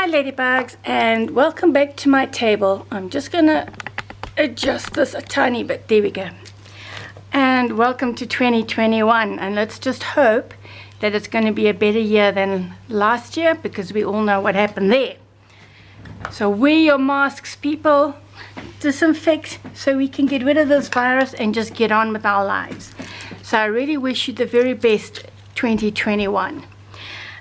Hi ladybugs, and welcome back to my table. I'm just gonna adjust this a tiny bit. There we go. And welcome to 2021, and let's just hope that it's going to be a better year than last year, because we all know what happened there. So wear your masks, people, disinfect so we can get rid of this virus and just get on with our lives. So I really wish you the very best 2021.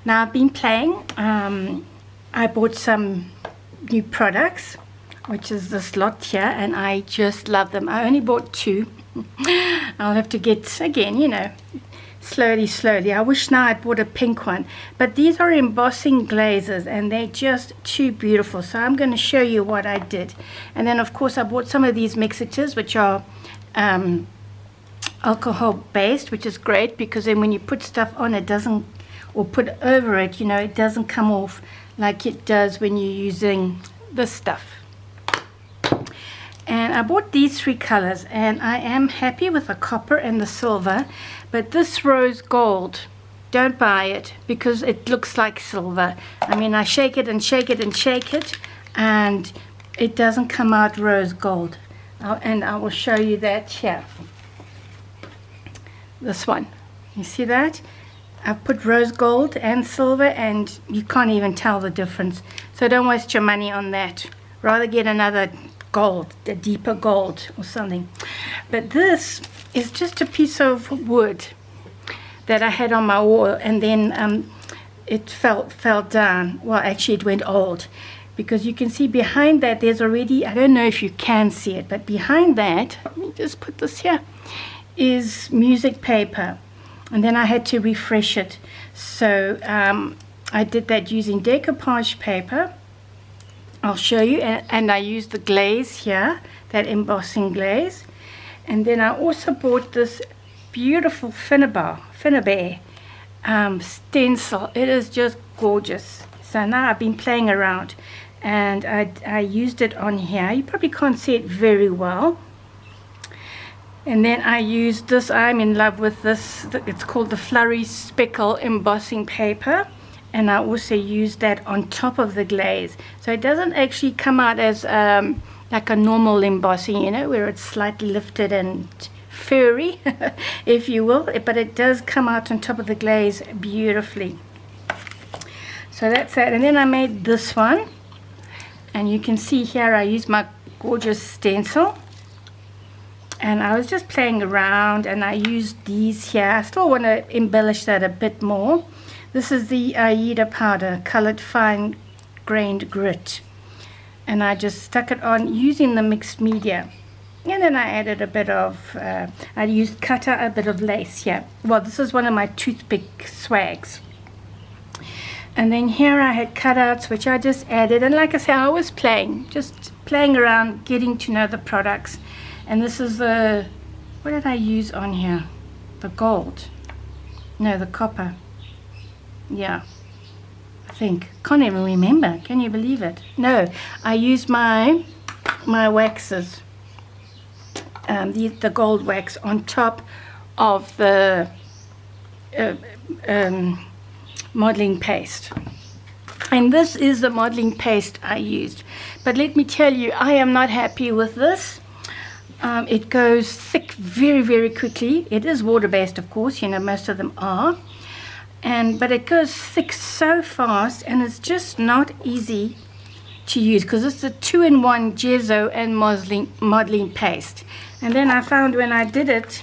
Now I've been playing. I bought some new products, which is this lot here, and I just love them. I only bought two. I'll have to get, again, you know, slowly. I wish now I'd bought a pink one, but these are embossing glazes and they're just too beautiful. So I'm going to show you what I did. And then of course I bought some of these mixatures, which are alcohol based, which is great, because then when you put stuff on, it doesn't, or put over it, you know, it doesn't come off like it does when you're using this stuff. And I bought these three colors, and I am happy with the copper and the silver, but this rose gold, don't buy it because it looks like silver. I mean, I shake it and shake it and shake it, and it doesn't come out rose gold. And I will show you that here. This one, you see that? I've put rose gold and silver, and you can't even tell the difference. So don't waste your money on that. Rather get another gold, a deeper gold or something. But this is just a piece of wood that I had on my wall, and then it fell down. Well, actually it went old, because you can see behind that there's already, I don't know if you can see it, but behind that, let me just put this here, is music paper. And then I had to refresh it. So I did that using decoupage paper. I'll show you. And I used the glaze here, that embossing glaze. And then I also bought this beautiful Finnabair stencil. It is just gorgeous. So now I've been playing around, and I used it on here. You probably can't see it very well. And then I used this, I'm in love with this, it's called the Flurry Speckle embossing paper, and I also used that on top of the glaze. So it doesn't actually come out as like a normal embossing, you know, where it's slightly lifted and furry, if you will, but it does come out on top of the glaze beautifully. So that's that. And then I made this one, and you can see here I used my gorgeous stencil. And I was just playing around, and I used these here. I still want to embellish that a bit more. This is the Aida powder, colored fine grained grit. And I just stuck it on using the mixed media. And then I added a bit of, I used a bit of lace here. Well, this is one of my toothpick swags. And then here I had cutouts, which I just added. And like I said, I was just playing around, getting to know the products. And this is the, what did I use on here? The gold. No, the copper. Yeah, I think. Can't even remember. Can you believe it? No, I used my waxes. The gold wax on top of the modeling paste. And this is the modeling paste I used. But let me tell you, I am not happy with this. It goes thick very quickly. It is water-based, of course, you know, most of them are. But it goes thick so fast, and it's just not easy to use, because it's a 2-in-1 gesso and modeling paste. And then I found when I did it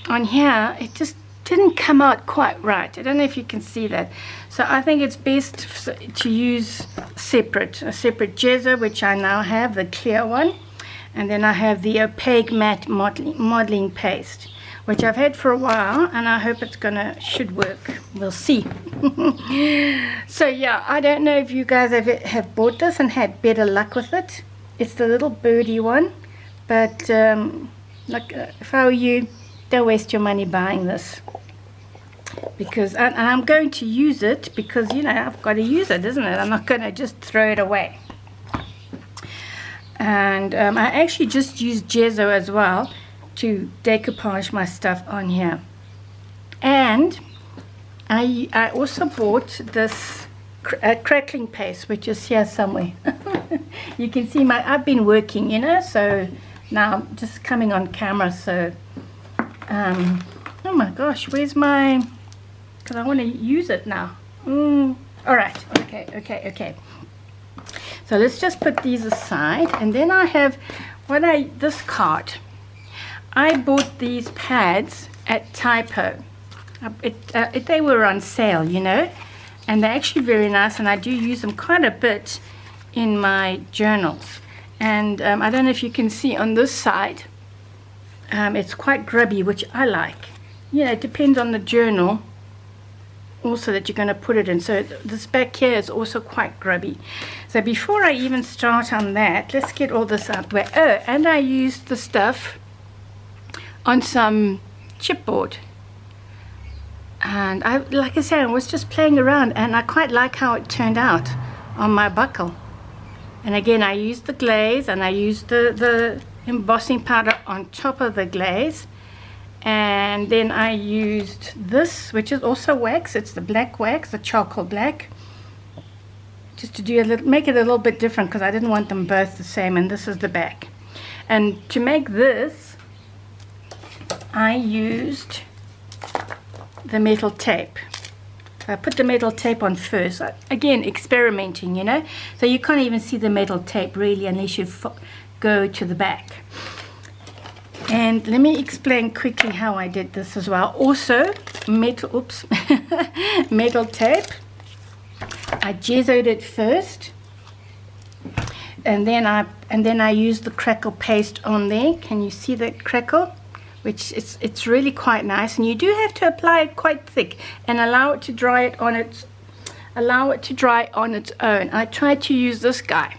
on here, it just didn't come out quite right. I don't know if you can see that. So I think it's best to use a separate gesso, which I now have, the clear one. And then I have the opaque matte modeling paste, which I've had for a while, and I hope should work. We'll see. So yeah, I don't know if you guys have bought this and had better luck with it. It's the little birdie one, but if I were you, don't waste your money buying this. Because and I'm going to use it, because, you know, I've got to use it, isn't it? I'm not going to just throw it away. And I actually just used gesso as well to decoupage my stuff on here. And I also bought this crackling paste, which is here somewhere. You can see I've been working, you know, so now I'm just coming on camera. So oh my gosh, where's my, because I want to use it now. All right, okay. So let's just put these aside, and then I have this card. I bought these pads at Typo. They were on sale, you know, and they're actually very nice, and I do use them quite a bit in my journals. And I don't know if you can see on this side, it's quite grubby, which I like. You know, it depends on the journal also that you're going to put it in. So this back here is also quite grubby. So before I even start on that, let's get all this out where, and I used the stuff on some chipboard, and like I said, I was just playing around, and I quite like how it turned out on my buckle. And again, I used the glaze, and I used the embossing powder on top of the glaze. And then I used this, which is also wax. It's the black wax, the charcoal black, just to do make it a little bit different, because I didn't want them both the same. And this is the back. And to make this, I used the metal tape. I put the metal tape on first. Again, experimenting, you know. So you can't even see the metal tape really unless you go to the back. And let me explain quickly how I did this as well. Also, metal tape. I gessoed it first, and then I used the crackle paste on there. Can you see that crackle? Which it's really quite nice, and you do have to apply it quite thick and allow it to dry on its own. I tried to use this guy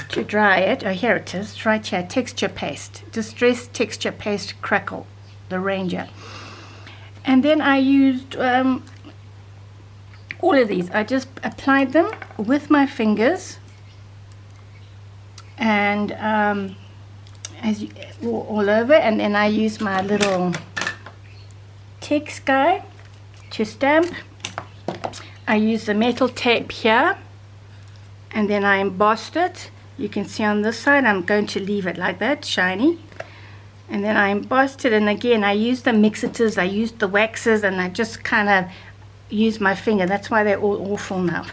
to dry it. Oh, here it is, right here, texture paste, distressed texture paste crackle, the Ranger. And then I used all of these. I just applied them with my fingers, and all over, and then I used my little text guy to stamp. I used the metal tape here, and then I embossed it. You can see on this side, I'm going to leave it like that, shiny. And then I embossed it, and again I used the mixitors, I used the waxes, and I just kind of used my finger. That's why they're all awful now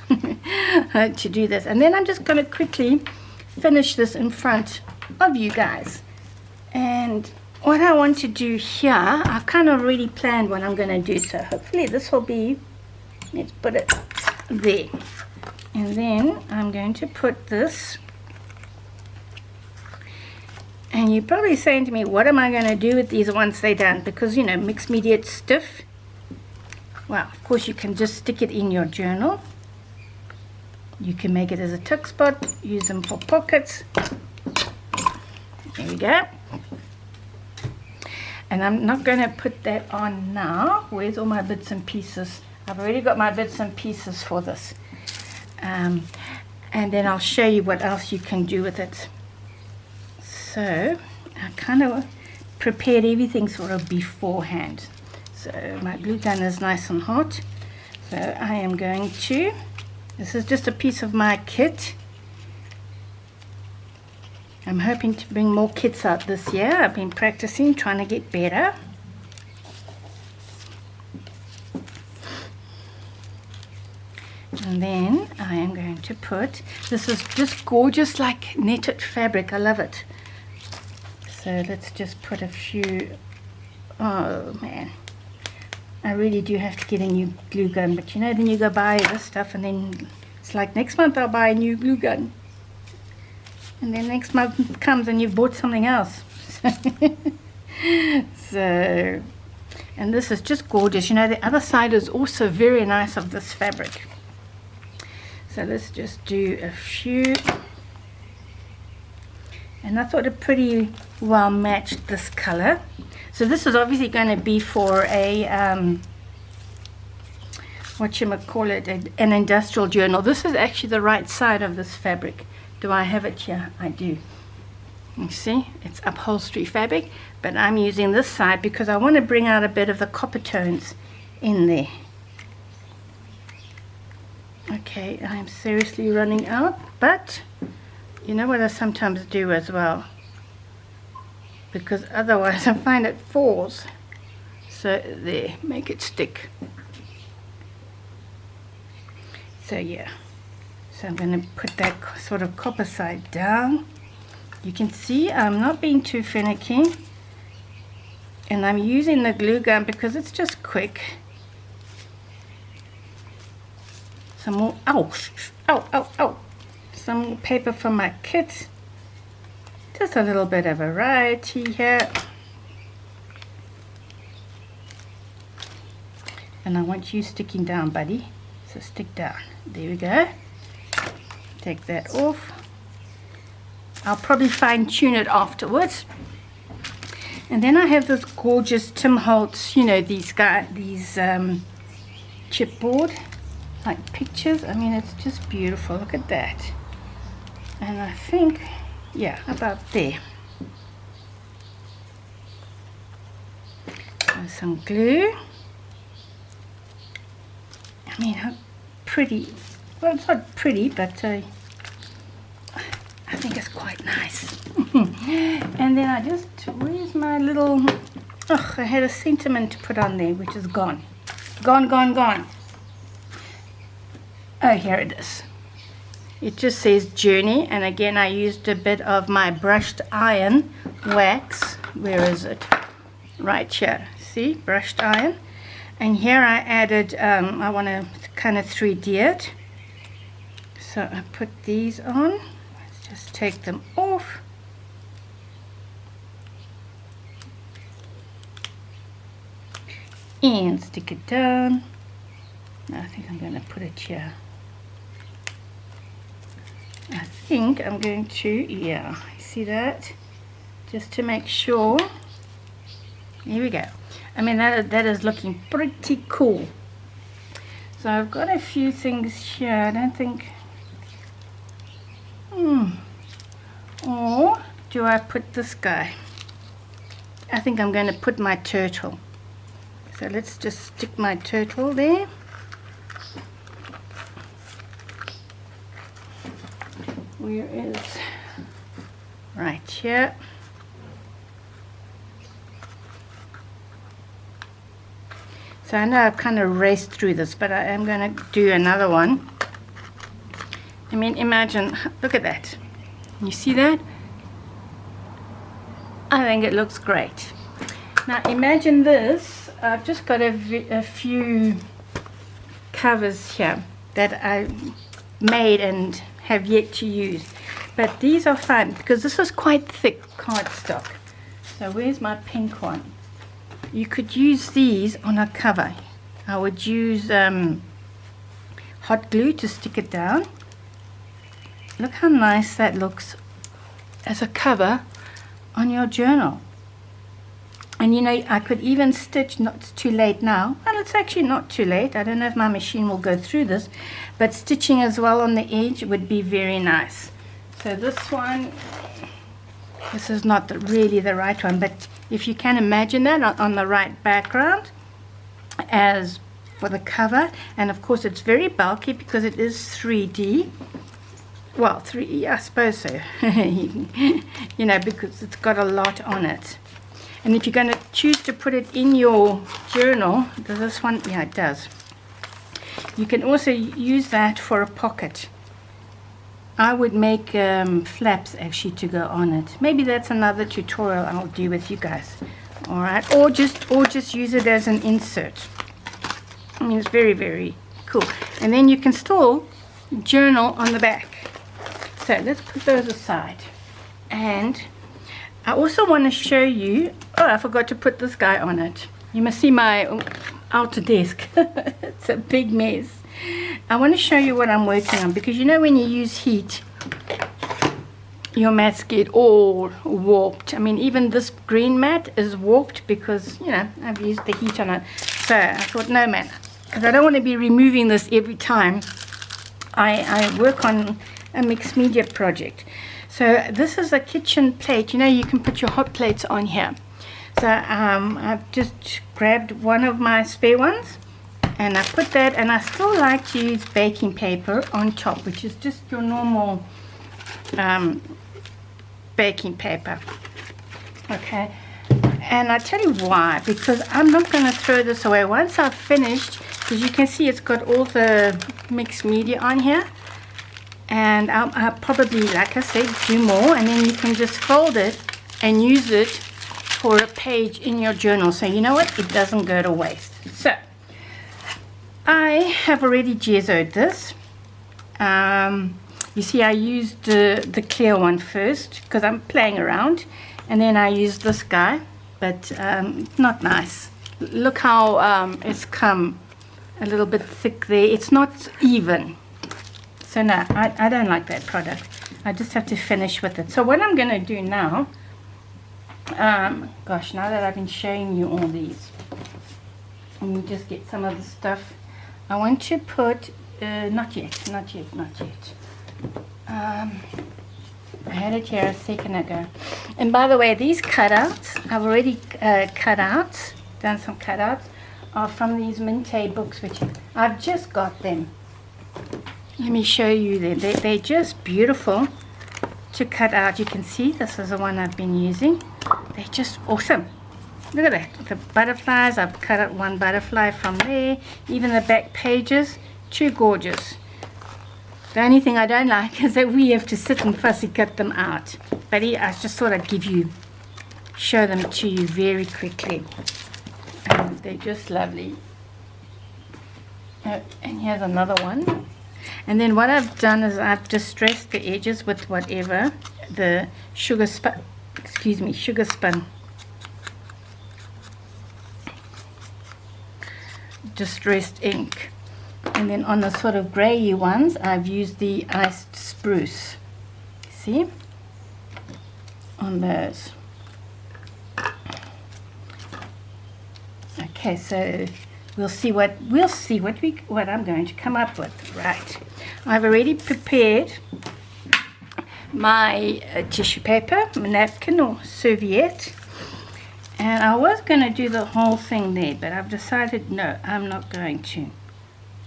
to do this. And then I'm just going to quickly finish this in front of you guys. And what I want to do here, I've kind of already planned what I'm going to do, so hopefully this will be, let's put it there. And then I'm going to put this, and you're probably saying to me, what am I going to do with these once they're done? Because, you know, mixed media, it's stiff. Well, of course you can just stick it in your journal. You can make it as a tuck spot, use them for pockets. There we go. And I'm not going to put that on now. Where's all my bits and pieces? I've already got my bits and pieces for this. And then I'll show you what else you can do with it. So I kind of prepared everything sort of beforehand. So my glue gun is nice and hot. So I am going to, this is just a piece of my kit. I'm hoping to bring more kits out this year. I've been practicing, trying to get better. And then I am going to put, this is just gorgeous like netted fabric. I love it. So let's just put a few, oh man. I really do have to get a new glue gun, but you know, then you go buy this stuff, and then it's like next month I'll buy a new glue gun. And then next month comes and you've bought something else. So, and this is just gorgeous. You know, the other side is also very nice of this fabric. So let's just do a few. And I thought it pretty well matched this color. So this is obviously going to be for a, an industrial journal. This is actually the right side of this fabric. Do I have it here? I do. You see, it's upholstery fabric, but I'm using this side because I want to bring out a bit of the copper tones in there. Okay, I'm seriously running out, but you know what I sometimes do as well, because otherwise I find it falls. So there, make it stick. So yeah, so I'm going to put that sort of copper side down. You can see I'm not being too finicky, and I'm using the glue gun because it's just quick. Some more, some paper from my kit. Just a little bit of variety here. And I want you sticking down, buddy. So stick down. There we go. Take that off. I'll probably fine tune it afterwards. And then I have this gorgeous Tim Holtz, you know, these chipboard like pictures. I mean, it's just beautiful. Look at that. And I think, yeah, about there. So some glue. I mean, how pretty. Well, it's not pretty, but I think it's quite nice. And then I just, where's my little, I had a sentiment to put on there, which is gone. Gone. Oh, here it is. It just says Journey, and again I used a bit of my brushed iron wax. Where is it? Right here. See, brushed iron. And here I added, I want to kind of 3D it. So I put these on. Let's just take them off. And stick it down. I think I'm going to put it here. I think I'm going to, yeah, see that? Just to make sure. Here we go. I mean, that is looking pretty cool. So I've got a few things here. I don't think, or do I put this guy? I think I'm going to put my turtle. So let's just stick my turtle there. Where is, right here. So I know I've kind of raced through this, but I am going to do another one. I mean, imagine, look at that. You see that? I think it looks great. Now imagine this. I've just got a few covers here that I made and have yet to use, but these are fun because this is quite thick cardstock. So where's my pink one? You could use these on a cover. I would use hot glue to stick it down. Look how nice that looks as a cover on your journal. And you know, I could even stitch, not too late now. Well, it's actually not too late. I don't know if my machine will go through this, but stitching as well on the edge would be very nice. So this one, this is not really the right one, but if you can imagine that on the right background as for the cover. And of course it's very bulky because it is 3D. Well, 3D, I suppose so. You know, because it's got a lot on it. And if you're going to choose to put it in your journal, does this one? Yeah, it does. You can also use that for a pocket. I would make flaps actually to go on it. Maybe that's another tutorial I'll do with you guys. All right, or just use it as an insert. I mean, it's very, very cool. And then you can still journal on the back. So let's put those aside. And I also want to show you, I forgot to put this guy on it. You must see my outer desk. It's a big mess. I want to show you what I'm working on, because you know when you use heat, your mats get all warped. I mean, even this green mat is warped because, you know, I've used the heat on it. So I thought, no man, because I don't want to be removing this every time I work on a mixed media project. So this is a kitchen plate. You know, you can put your hot plates on here. So I've just grabbed one of my spare ones And I put that, and I still like to use baking paper on top, which is just your normal baking paper. Okay, and I tell you why, because I'm not going to throw this away. Once I've finished, because you can see it's got all the mixed media on here, and I'll probably, like I said, do more, and then you can just fold it and use it for a page in your journal. So you know what, it doesn't go to waste. So I have already geozoed this. You see, I used the clear one first because I'm playing around, and then I used this guy, but not nice. Look how it's come a little bit thick there. It's not even. So no, I don't like that product. I just have to finish with it. So what I'm going to do now, gosh, now that I've been showing you all these, let me just get some of the stuff. I want to put, not yet. I had it here a second ago. And by the way, these cutouts, I've already done some cutouts, are from these Minte books, which I've just got them. Let me show you them. They're just beautiful to cut out. You can see this is the one I've been using. They're just awesome. Look at that. The butterflies, I've cut out one butterfly from there. Even the back pages, too gorgeous. The only thing I don't like is that we have to sit and fussy cut them out. But I just thought I'd show them to you very quickly. And they're just lovely. And here's another one. And then what I've done is I've distressed the edges with whatever, the sugar spun, distressed ink. And then on the sort of grey ones, I've used the iced spruce. See? On those. Okay, so we'll see what I'm going to come up with. Right. I've already prepared my tissue paper, my napkin or serviette. And I was going to do the whole thing there, but I've decided no, I'm not going to.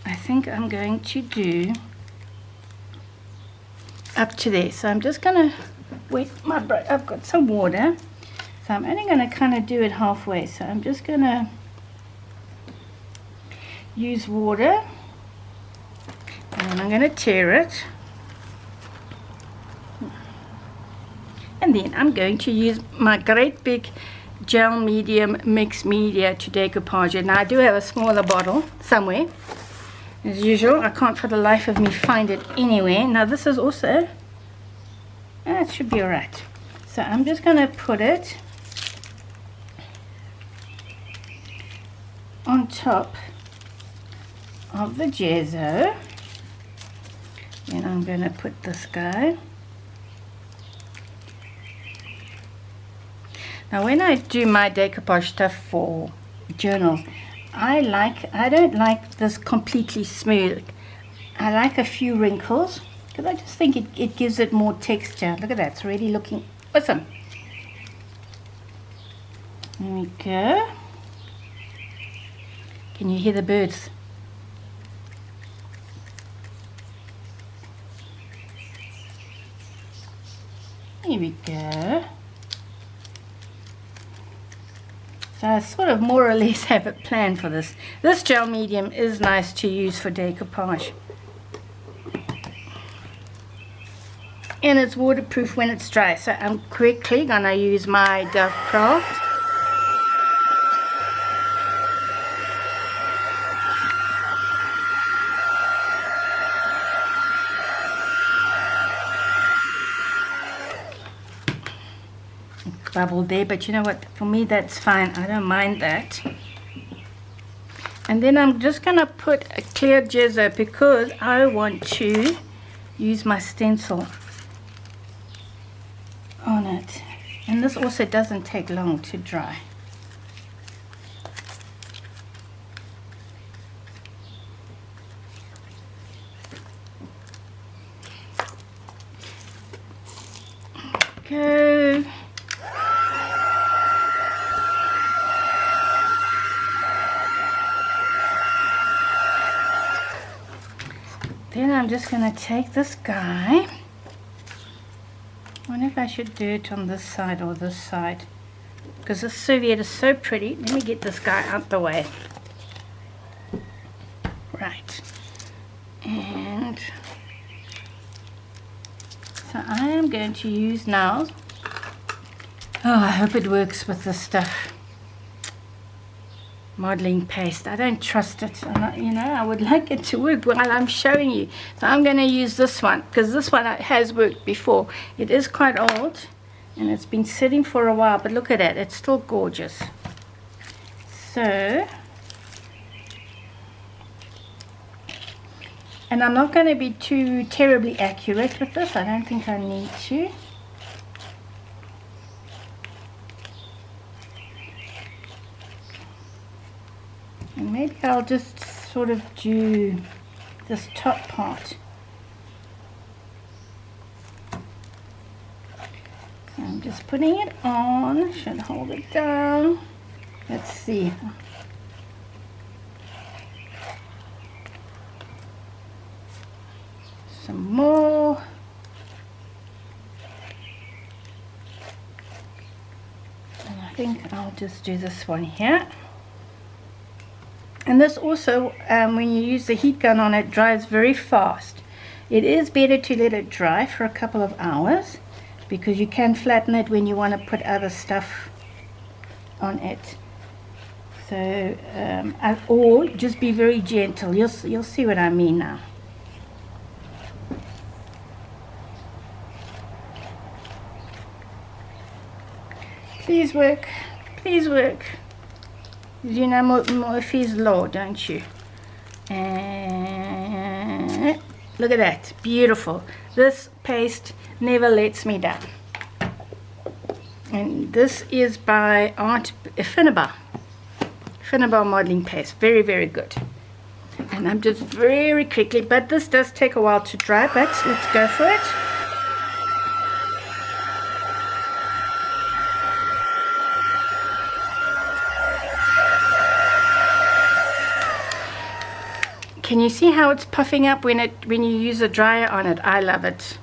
I think I'm going to do up to there. So I'm just going to wet my brush. I've got some water. So I'm only going to kind of do it halfway. So I'm just going to use water. And I'm going to tear it. And then I'm going to use my great big gel medium mixed media to decoupage it. Now I do have a smaller bottle somewhere. As usual, I can't for the life of me find it anywhere. Now this is also, it should be alright. So I'm just going to put it on top of the gesso. And I'm going to put this guy. Now when I do my decoupage stuff for journals, I don't like this completely smooth. I like a few wrinkles because I just think it gives it more texture. Look at that, it's already looking awesome. There we go. Can you hear the birds? Here we go. So I sort of more or less have it planned for this. This gel medium is nice to use for decoupage. And it's waterproof when it's dry. So I'm quickly going to use my Dove Craft. Bubble there, but you know what, for me that's fine. I don't mind that. And then I'm just going to put a clear gesso because I want to use my stencil on it. And this also doesn't take long to dry. Go. Then I'm just going to take this guy. I wonder if I should do it on this side or this side, because this serviette is so pretty. Let me get this guy out the way. Right. And so I am going to use now, oh, I hope it works with this stuff, modeling paste. I don't trust it, and I would like it to work while I'm showing you. So I'm going to use this one, because this one has worked before. It is quite old and it's been sitting for a while, but look at it, it's still gorgeous. So, and I'm not going to be too terribly accurate with this. I don't think I need to. And maybe I'll just sort of do this top part. So I'm just putting it on. Should hold it down. Let's see. Some more. And I think I'll just do this one here. And this also, when you use the heat gun on it, dries very fast. It is better to let it dry for a couple of hours, because you can flatten it when you want to put other stuff on it. So, or just be very gentle. You'll see what I mean now. Please work. Please work. You know Murphy's Law, don't you? And look at that. Beautiful. This paste never lets me down. And this is by Finnabar modeling paste. Very, very good. And I'm just very quickly, but this does take a while to dry, but let's go for it. Can you see how it's puffing up when you use a dryer on it? I love it.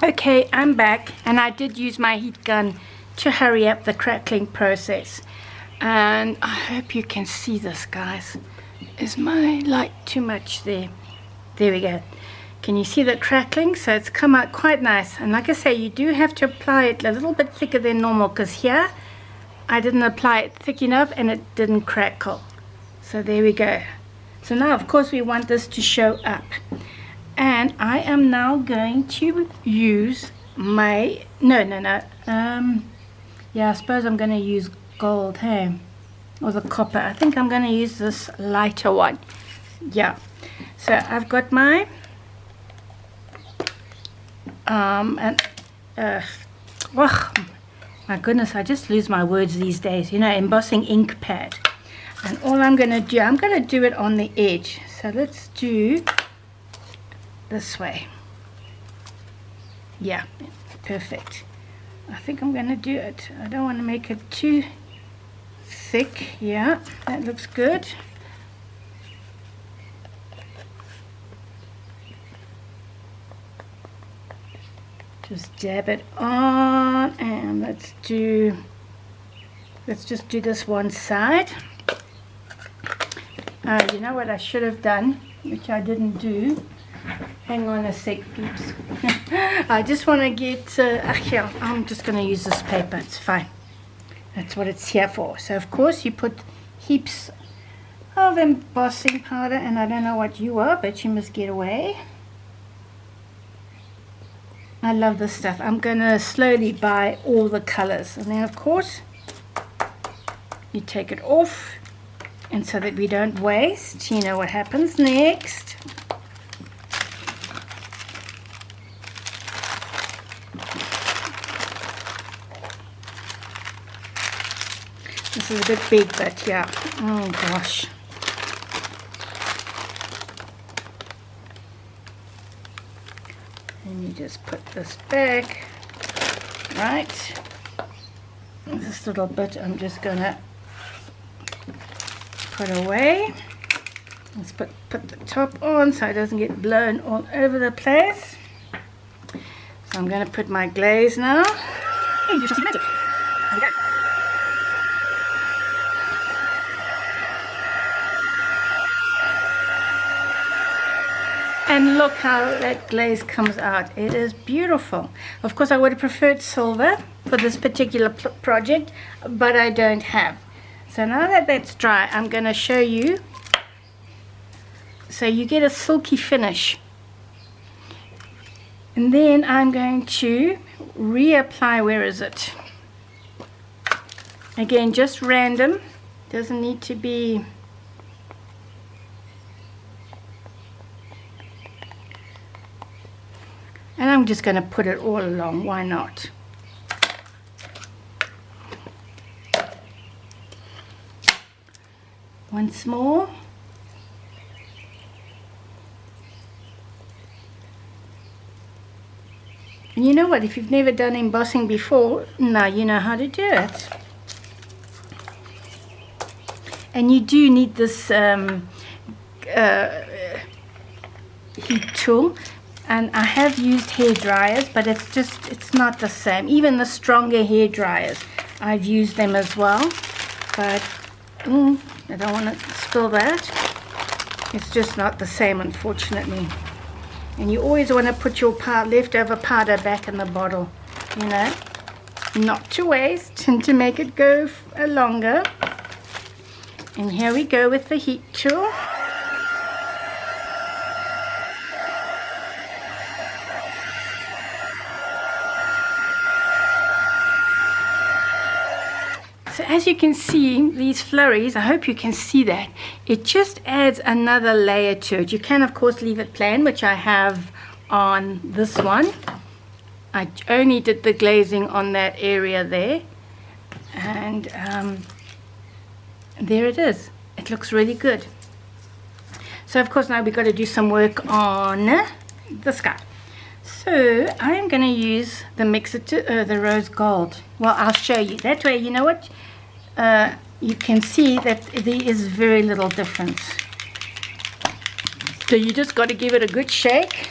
Okay, I'm back, and I did use my heat gun to hurry up the crackling process. And I hope you can see this, guys. Is my light too much there? There we go. Can you see the crackling? So it's come out quite nice. And like I say, you do have to apply it a little bit thicker than normal, because here I didn't apply it thick enough and it didn't crackle. So there we go. So now, of course, we want this to show up. And I am now going to use my, yeah, I suppose I'm going to use gold, hey, or the copper. I think I'm going to use this lighter one. Yeah. So I've got my oh my goodness, I just lose my words these days, embossing ink pad. And all I'm going to do it on the edge. So let's do this way. Yeah, perfect. I think I'm going to do it. I don't want to make it too thick. Yeah, that looks good. Just dab it on, and let's just do this one side. You know what I should have done, which I didn't do. Hang on a sec, peeps. I just want to get, yeah, I'm just going to use this paper. It's fine. That's what it's here for. So, of course, you put heaps of embossing powder, and I don't know what you are, but you must get away. I love this stuff. I'm going to slowly buy all the colors. And then, of course, you take it off. And so that we don't waste, you know what happens next. This is a bit big, but yeah. Oh, gosh. And you just put this back, right? This little bit I'm just gonna put away. Let's put the top on so it doesn't get blown all over the place. So I'm going to put my glaze now. Hey, you shall see magic. There we go. And look how that glaze comes out. It is beautiful. Of course, I would have preferred silver for this particular project, but I don't have. So now that that's dry, I'm going to show you. So you get a silky finish. And then I'm going to reapply, where is it? Again, just random. Doesn't need to be. And I'm just going to put it all along. Why not? Once more. And you know what? If you've never done embossing before, now you know how to do it. And you do need this heat tool. And I have used hair dryers, but it's not the same. Even the stronger hair dryers, I've used them as well. But I don't want to spill that. It's just not the same, unfortunately. And you always want to put your leftover powder back in the bottle, you know, not to waste and to make it go longer. And here we go with the heat tool. So as you can see, these flurries, I hope you can see that, it just adds another layer to it. You can of course leave it plain, which I have on this one. I only did the glazing on that area there. And there it is. It looks really good. So of course now we've got to do some work on the sky. So I am going to use the the rose gold. Well, I'll show you. That way, you know what? You can see that there is very little difference. So you just got to give it a good shake.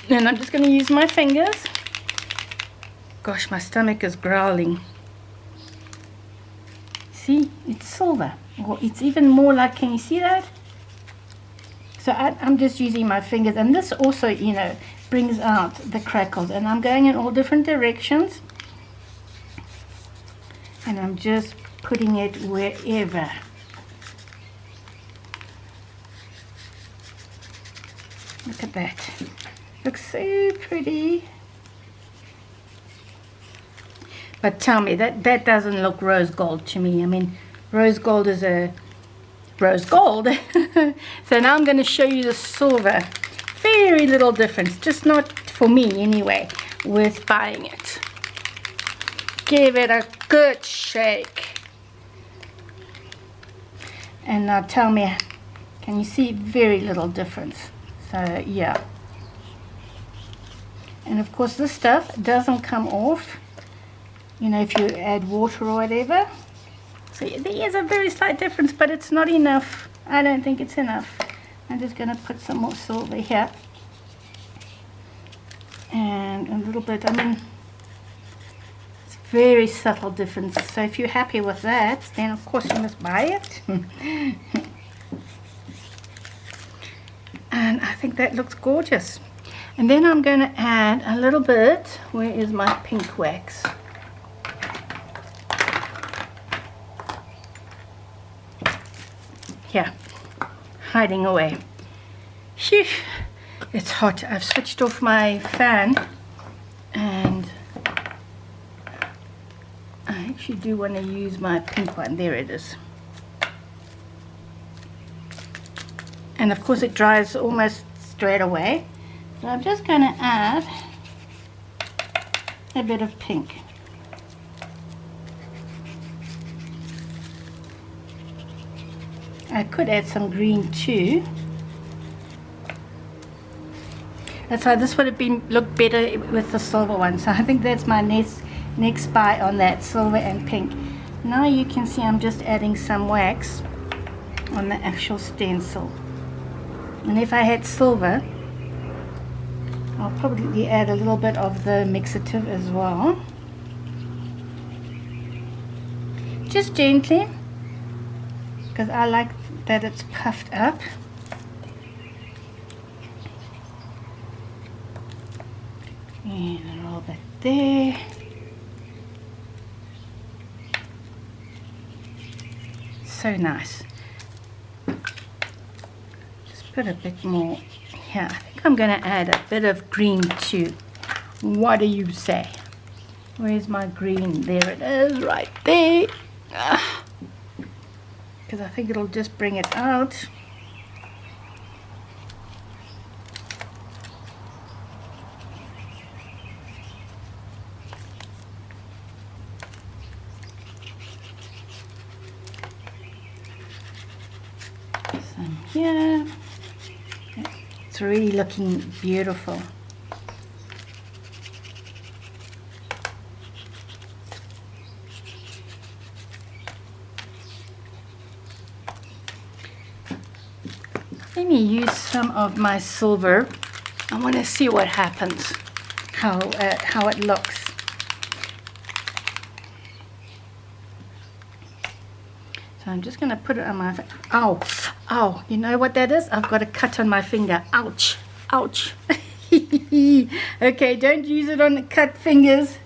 And I'm just going to use my fingers. Gosh, my stomach is growling. See, it's silver. Or it's even more like, can you see that? So I'm just using my fingers, and this also, you know, brings out the crackles. And I'm going in all different directions, and I'm just putting it wherever. Look at that. Looks so pretty. But tell me, that doesn't look rose gold to me. I mean, rose gold is a rose gold. So now I'm going to show you the silver. Very little difference, just not for me anyway, with buying it. Give it a good shake. And now tell me, can you see very little difference? So yeah. And of course this stuff doesn't come off, you know, if you add water or whatever. So there is a very slight difference, but it's not enough. I don't think it's enough. I'm just going to put some more silver here. And a little bit, I mean, it's very subtle difference. So if you're happy with that, then of course you must buy it. And I think that looks gorgeous. And then I'm going to add a little bit, where is my pink wax? Here, hiding away. Phew, it's hot. I've switched off my fan, and I actually do want to use my pink one. There it is. And of course it dries almost straight away. So I'm just going to add a bit of pink. I could add some green too. That's why this would have been looked better with the silver one. So I think that's my next buy on that, silver and pink. Now you can see I'm just adding some wax on the actual stencil. And if I had silver, I'll probably add a little bit of the mixative as well. Just gently, because I like that it's puffed up. And a little bit there. So nice. Just put a bit more here. I think I'm going to add a bit of green too. What do you say? Where's my green? There it is, right there. Because I think it'll just bring it out. Some here. It's really looking beautiful. Let me use some of my silver. I want to see what happens, how it looks. So I'm just going to put it on my, ow, ow, you know what that is? I've got a cut on my finger. Ouch, ouch. Okay, don't use it on the cut fingers.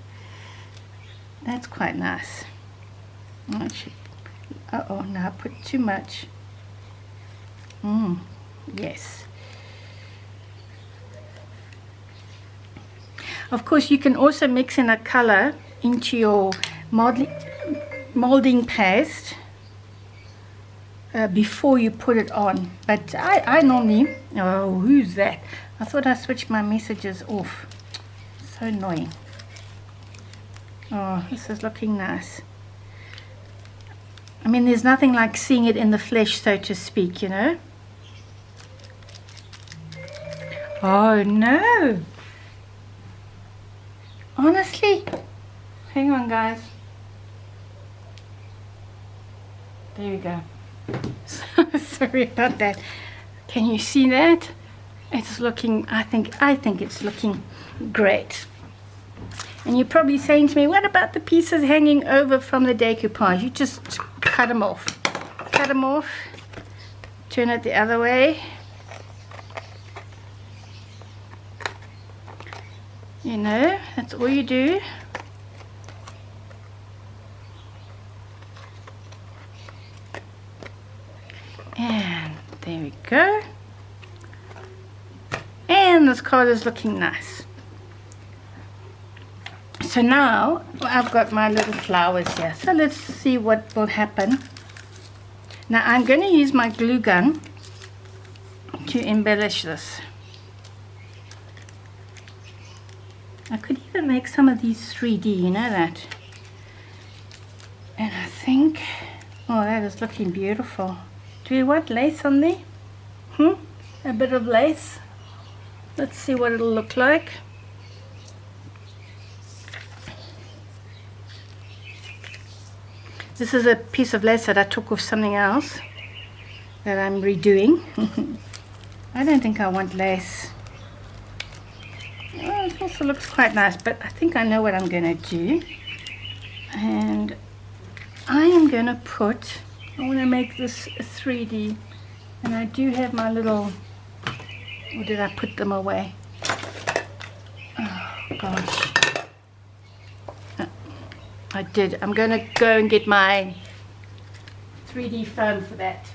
That's quite nice. Uh-oh, no, I put too much. Yes. Of course, you can also mix in a color into your molding paste before you put it on. But I normally, oh, who's that? I thought I switched my messages off. So annoying. Oh, this is looking nice. I mean, there's nothing like seeing it in the flesh, so to speak, you know. Oh no, honestly, hang on guys, there we go. Sorry about that. Can you see that? It's looking, I think it's looking great. And you're probably saying to me, what about the pieces hanging over from the decoupage? You just cut them off, turn it the other way. You know, that's all you do. And there we go. And this card is looking nice. So now I've got my little flowers here. So let's see what will happen. Now I'm going to use my glue gun to embellish this. I could even make some of these 3D, you know that. And I think, oh, that is looking beautiful. Do we want lace on there? A bit of lace. Let's see what it'll look like. This is a piece of lace that I took off something else that I'm redoing. I don't think I want lace. Oh, it also looks quite nice, but I think I know what I'm going to do. And I am going to put, I want to make this a 3D. And I do have my little, or did I put them away? Oh, gosh. I did. I'm going to go and get my 3D foam for that.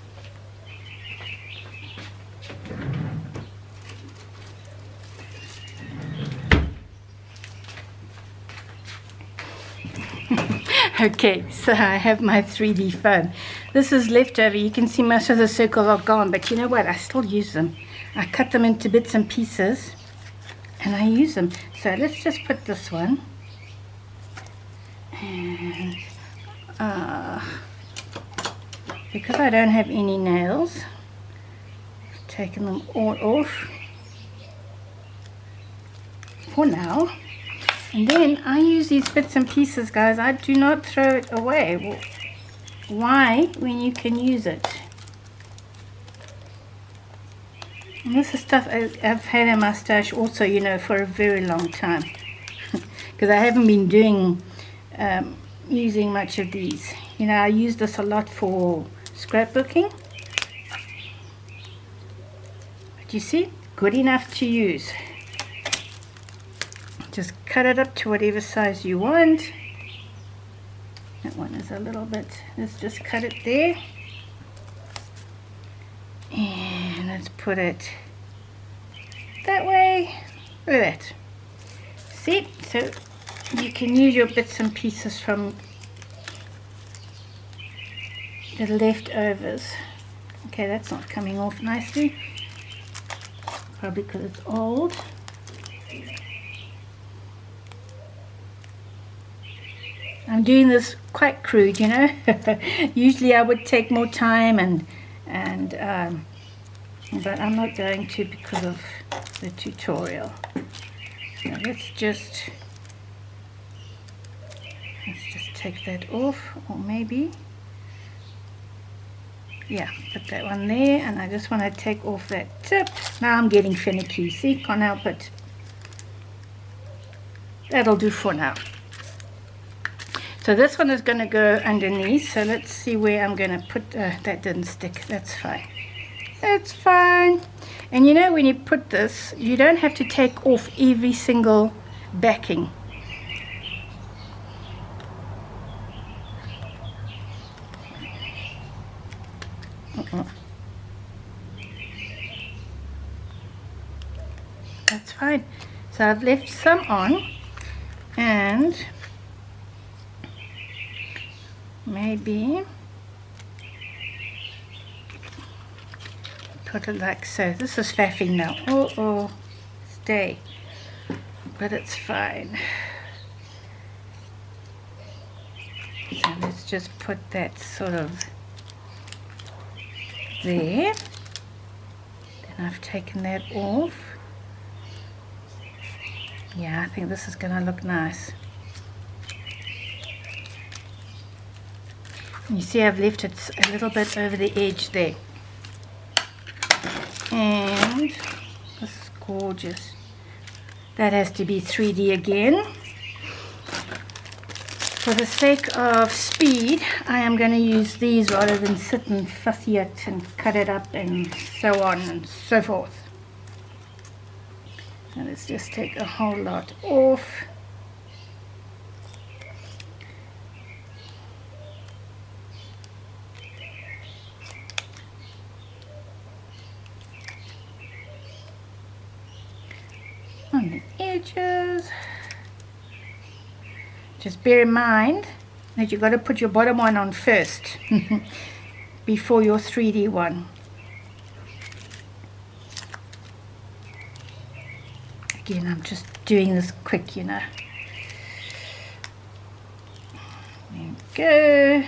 Okay, so I have my 3D foam. This is leftover. You can see most of the circles are gone, but you know what? I still use them. I cut them into bits and pieces and I use them. So let's just put this one. And because I don't have any nails, I've taken them all off. for now. And then I use these bits and pieces, guys. I do not throw it away. Well, why, when you can use it? And this is stuff I've had in my stash also, you know, for a very long time. Because I haven't been doing, using much of these. You know, I use this a lot for scrapbooking. But you see, good enough to use. Just cut it up to whatever size you want. That one is a little bit, let's just cut it there. And let's put it that way. Look at that. See? So you can use your bits and pieces from the leftovers. Okay, that's not coming off nicely. Probably because it's old. I'm doing this quite crude, you know. Usually I would take more time but I'm not going to because of the tutorial. So let's just take that off, or maybe, yeah, put that one there, and I just want to take off that tip. Now I'm getting finicky, see, can't help it. That'll do for now. So this one is going to go underneath, so let's see where I'm going to put, that didn't stick, that's fine. That's fine. And you know, when you put this, you don't have to take off every single backing. That's fine. So I've left some on, and maybe put it like so. This is faffing now. Oh, stay. But it's fine. So let's just put that sort of there. Then I've taken that off. Yeah, I think this is going to look nice. You see I've left it a little bit over the edge there. And this is gorgeous. That has to be 3D again. For the sake of speed, I am going to use these rather than sit and fussy it and cut it up and so on and so forth. So let's just take a whole lot off. On the edges. Just bear in mind that you've got to put your bottom one on first before your 3D one. Again, I'm just doing this quick, you know. There we go.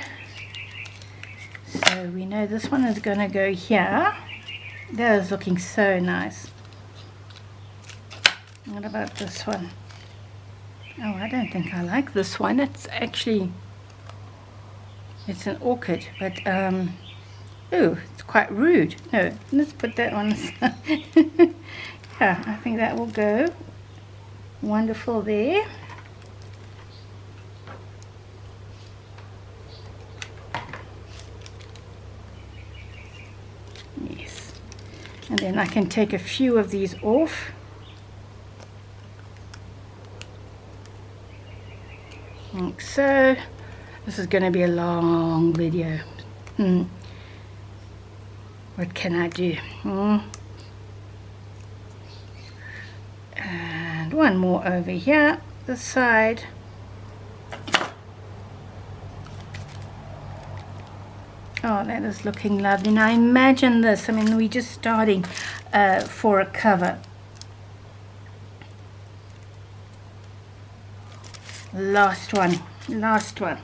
So we know this one is going to go here. That is looking so nice. What about this one? Oh, I don't think I like this one. It's actually, it's an orchid, but oh, it's quite rude. No, let's put that on the side. Yeah, I think that will go wonderful there. Yes, and then I can take a few of these off. Like so. This is going to be a long video. What can I do? And one more over here, this side. Oh, that is looking lovely. Now imagine this. I mean, we're just starting for a cover. Last one. Let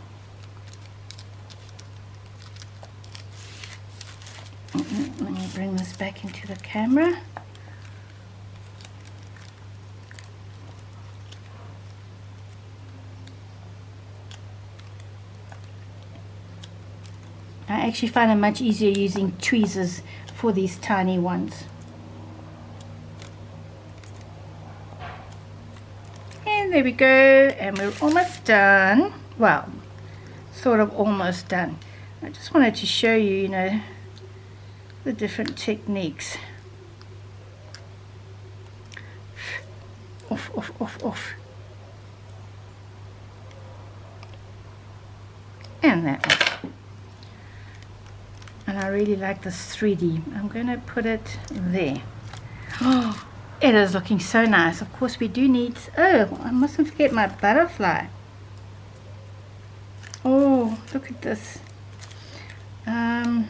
me bring this back into the camera. I actually find it much easier using tweezers for these tiny ones. And there we go, and we're almost done. Well, sort of almost done. I just wanted to show you, you know, the different techniques. Off, off, off, off. And that one. And I really like this 3D. I'm going to put it there. Oh, it is looking so nice. Of course we do need, oh, I mustn't forget my butterfly. Oh, look at this. I'm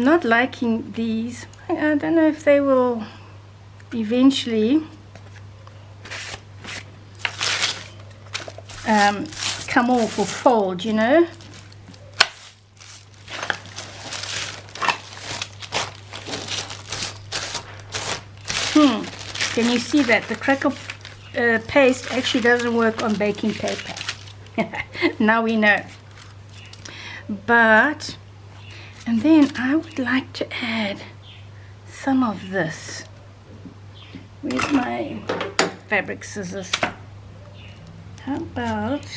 not liking these. I don't know if they will eventually come off or fold, you know. Can you see that the crackle paste actually doesn't work on baking paper? Now we know. But, and then I would like to add some of this. Where's my fabric scissors? How about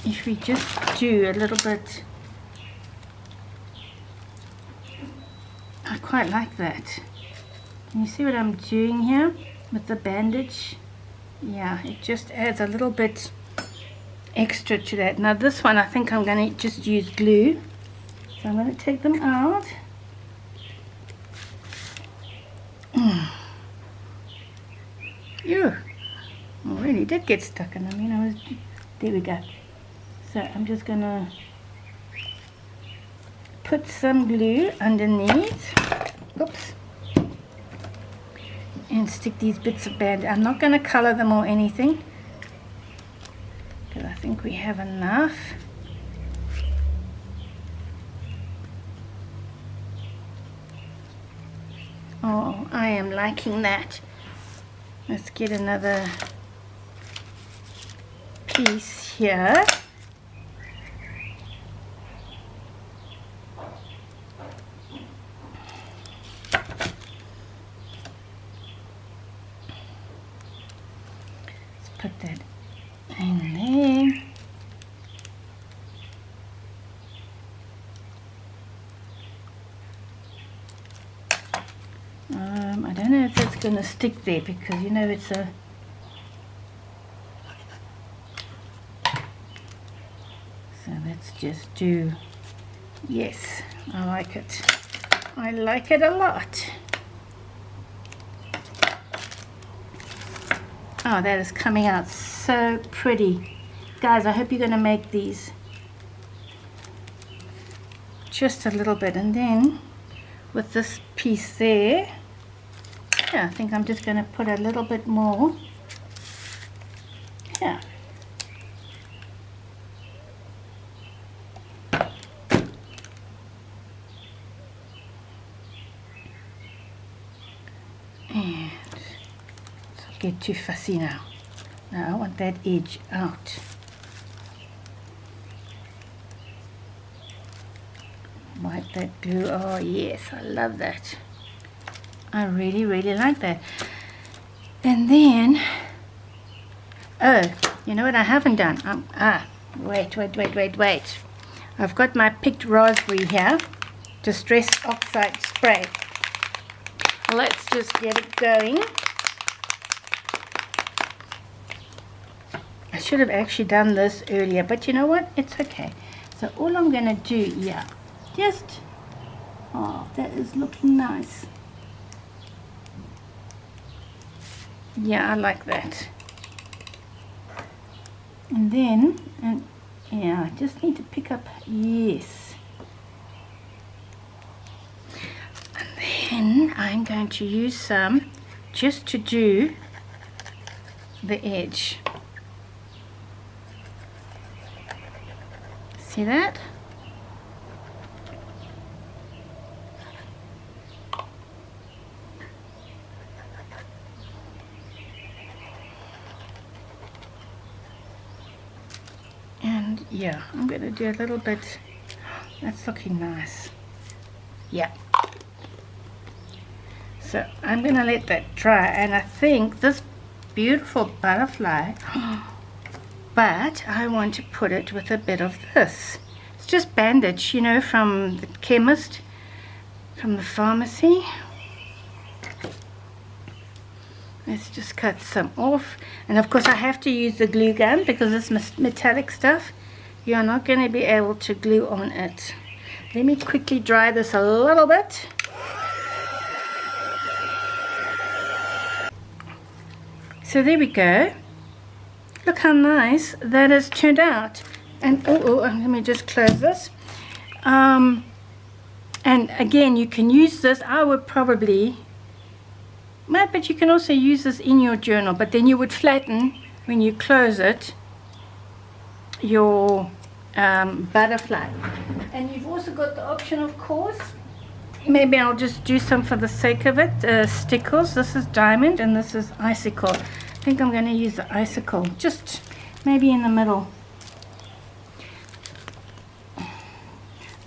if we just do a little bit? I quite like that. Can you see what I'm doing here with the bandage? Yeah, it just adds a little bit extra to that. Now this one I think I'm going to just use glue. So I'm going to take them out. Ew, I really did get stuck in them. You know, there we go. So I'm just going to put some glue underneath. Oops. And stick these bits of band. I'm not going to color them or anything because I think we have enough. Oh, I am liking that. Let's get another piece here. Put that in there. I don't know if that's going to stick there because you know it's a so let's just do, yes, I like it. I like it a lot. Oh, that is coming out so pretty. Guys, I hope you're going to make these. Just a little bit. And then, with this piece there, yeah, I think I'm just going to put a little bit more. Yeah. And get too fussy now. Now I want that edge out. Wipe that glue. Oh yes, I love that. I really, really like that. And then, oh, you know what I haven't done? Wait. I've got my picked raspberry here, Distress Oxide Spray. Let's just get it going. I should have actually done this earlier, but you know what? It's okay. So all I'm going to do, yeah, just, oh, that is looking nice. Yeah, I like that. And then, yeah, I just need to pick up, yes. And then I'm going to use some just to do the edge. See that? And yeah, I'm going to do a little bit. That's looking nice. Yeah. So I'm going to let that dry, and I think this beautiful butterfly, but I want to put it with a bit of this. It's just bandage, you know, from the chemist, from the pharmacy. Let's just cut some off, and of course I have to use the glue gun because this metallic stuff, you're not going to be able to glue on it. Let me quickly dry this a little bit. So there we go. Look how nice that has turned out. And let me just close this. And again, you can use this. I would probably, but you can also use this in your journal. But then you would flatten, when you close it, your butterfly. And you've also got the option, of course. Maybe I'll just do some for the sake of it. Stickles. This is diamond and this is icicle. I think I'm going to use the icicle, just maybe in the middle.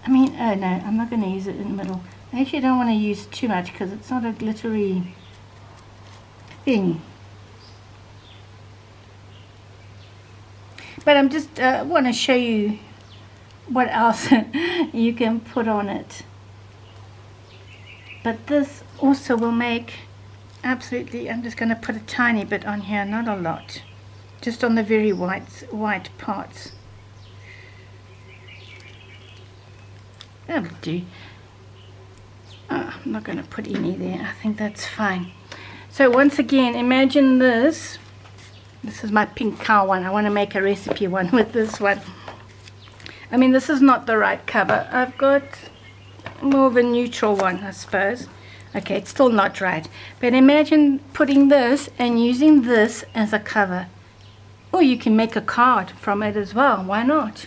I mean, oh no, I'm not going to use it in the middle. I actually don't want to use too much because it's not a glittery thing. But I'm just want to show you what else you can put on it. But this also will make absolutely, I'm just going to put a tiny bit on here, not a lot, just on the very white parts. That would do. I'm not going to put any there. I think that's fine. So once again, imagine this. This is my pink cow one. I want to make a recipe one with this one. I mean, this is not the right cover. I've got more of a neutral one, I suppose. Okay, it's still not right. But imagine putting this and using this as a cover. Or you can make a card from it as well. Why not?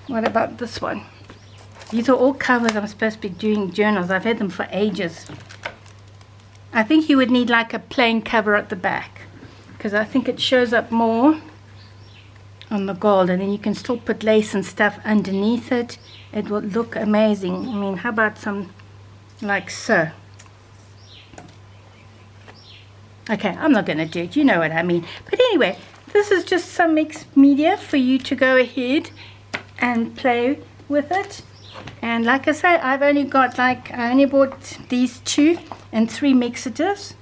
What about this one? These are all covers. I'm supposed to be doing journals. I've had them for ages. I think you would need like a plain cover at the back, because I think it shows up more on the gold, and then you can still put lace and stuff underneath it. It will look amazing. I mean, how about some like so? Okay, I'm not going to do it. You know what I mean. But anyway, this is just some mixed media for you to go ahead and play with it. And like I say, I've only got I only bought these 2 and 3 mixatives.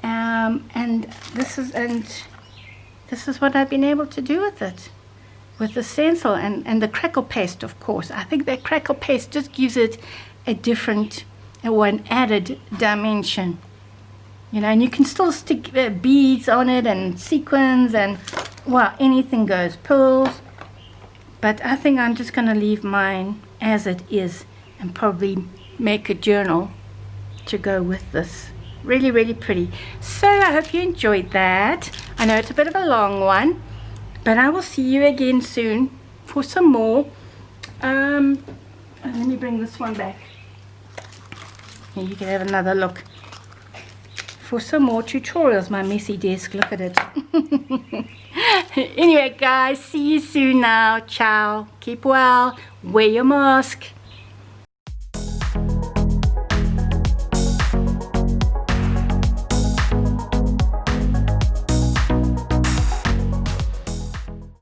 And this is what I've been able to do with it, with the stencil and the crackle paste, of course. I think that crackle paste just gives it a different or an added dimension, you know. And you can still stick beads on it and sequins and, well, anything goes, pearls. But I think I'm just going to leave mine as it is and probably make a journal to go with this. Really, really pretty. So I hope you enjoyed that. I know it's a bit of a long one, but I will see you again soon for some more. Let me bring this one back. Here, you can have another look for some more tutorials. My messy desk, look at it. Anyway guys, see you soon now. Ciao. Keep well. Wear your mask.